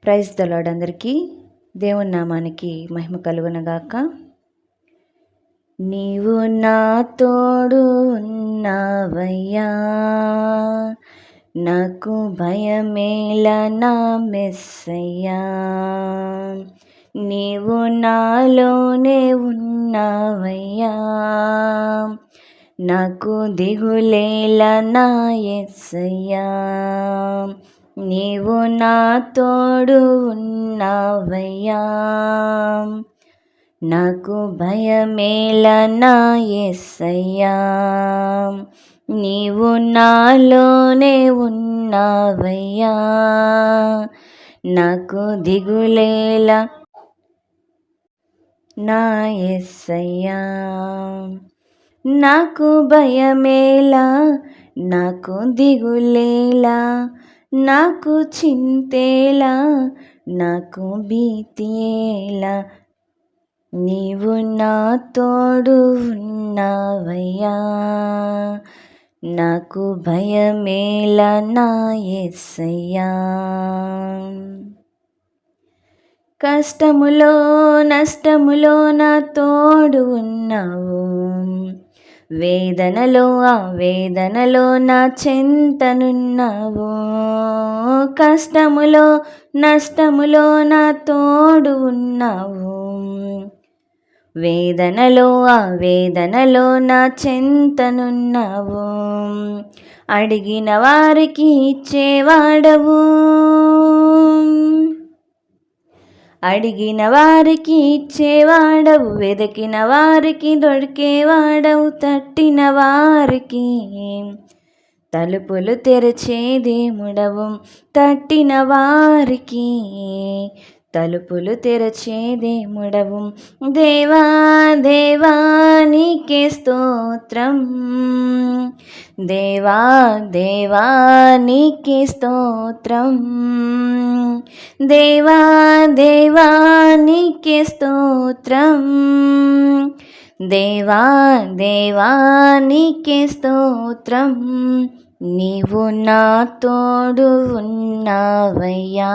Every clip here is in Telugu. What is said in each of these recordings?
Praise the lord. అందరికీ దేవుని నామానికి మహిమ కలుగునగాక. నీవు నా తోడు ఉన్నావయ్యా, నాకు భయమేల నా మెస్సయ్యా. నీవు నాలోనే ఉన్నావయ్యా, నాకు దిగులేల నా యేసయ్యా. నీవు నా తోడు ఉన్నావయ్యా, నాకు భయమేల నా యేసయ్యా. నీవు నాలోనే ఉన్నావయ్యా, నాకు దిగులేల నా యేసయ్యా. నాకు భయమేలా, నాకు దిగులేలా, నాకు చింతేలా, నాకు భీతియేలా. నీవు నా తోడు ఉన్నావయ్యా, నాకు భయమేలా నా యేసయ్యా. కష్టములో నష్టములో నా తోడు ఉన్నావు, వేదనలో వేదనలో నా చెంతనున్నావు. కష్టములో నష్టములో నా తోడు ఉన్నావు, వేదనలో వేదనలో నా చెంతనున్నావు. అడిగిన వారికి ఇచ్చేవాడవు, అడిగిన వారికి ఇచ్చేవాడవు, వెదకిన వారికి దొరికేవాడవు. తట్టిన వారికి తలుపులు తెరిచే దేవుడవు, తట్టిన వారికి తలుపులు తెరచే దేవుడవు. దేవా దేవా నీకే స్తోత్రం, దేవా దేవా నీకే స్తోత్రం, దేవా దేవా నీకే స్తోత్రం, దేవా దేవా నీకే స్తోత్రం. నీవు నా తోడు ఉన్నావయ్యా,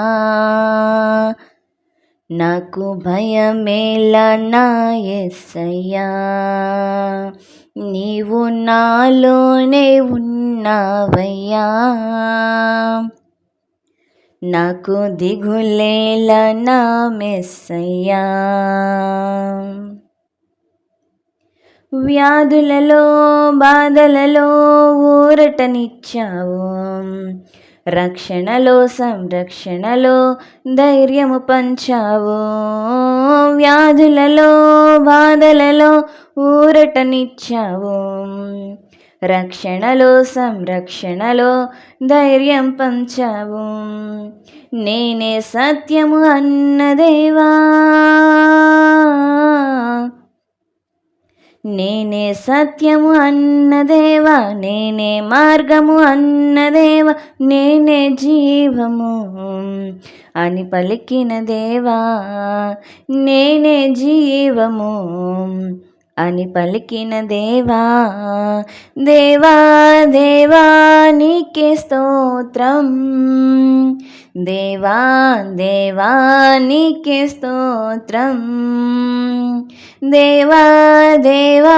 నాకు భయమేల నా యేసయ్యా. నీవు నాలోనే ఉన్నావయ్యా, నాకు దిగులేల నా మెస్సయ్యా. వ్యాధులలో బాధలలో ఊరటనిచ్చావు, రక్షణలో సంరక్షణలో ధైర్యము పంచావు. వ్యాధులలో బాధలలో ఊరటనిచ్చావు, రక్షణలో సంరక్షణలో ధైర్యం పంచావు. నేనే సత్యము అన్నదేవా, నేనే సత్యము అన్నదేవా, నేనే మార్గము అన్నదేవా, నేనే జీవము అని పలికిన దేవా, నేనే జీవము అని పలికిన దేవా. దేవా దేవా నీకే స్తోత్రం, దేవా దేవా నీకే స్తోత్రం, దేవా దేవా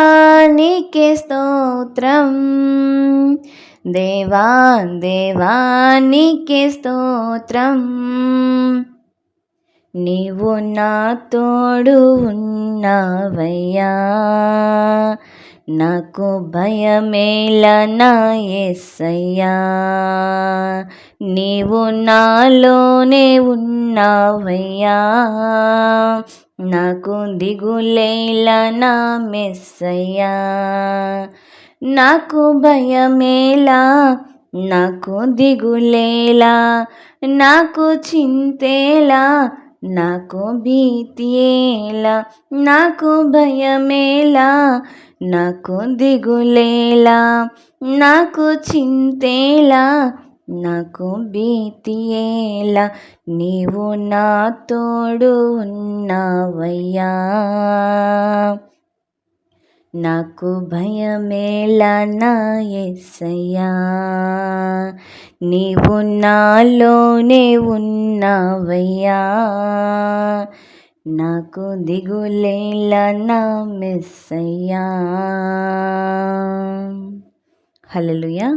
నీకే స్తోత్రం, దేవా దేవా నీకే స్తోత్రం. నీవు నా తోడు ఉన్నావయ్యా, నాకు భయమేల నా యేసయ్యా. నీవు నాలోనే ఉన్నావయ్యా, నాకు దిగులేల నా మెస్సయ్యా. నాకు భయమేలా, నాకు దిగులేలా, నాకు చింతేలా, నాకు భీతియేలా. నాకు భయమేలా, నాకు దిగులేలా, నాకు చింతేలా, నాకు భీతియేలా. నీవు నా తోడు ఉన్నావయ్యా, నాకు భయమేలా నా యేసయ్యా, నీవు నాలోనే ఉన్నావయ్యా, నాకు దిగులేలా నా మెస్సయ్యా. హల్లెలూయా.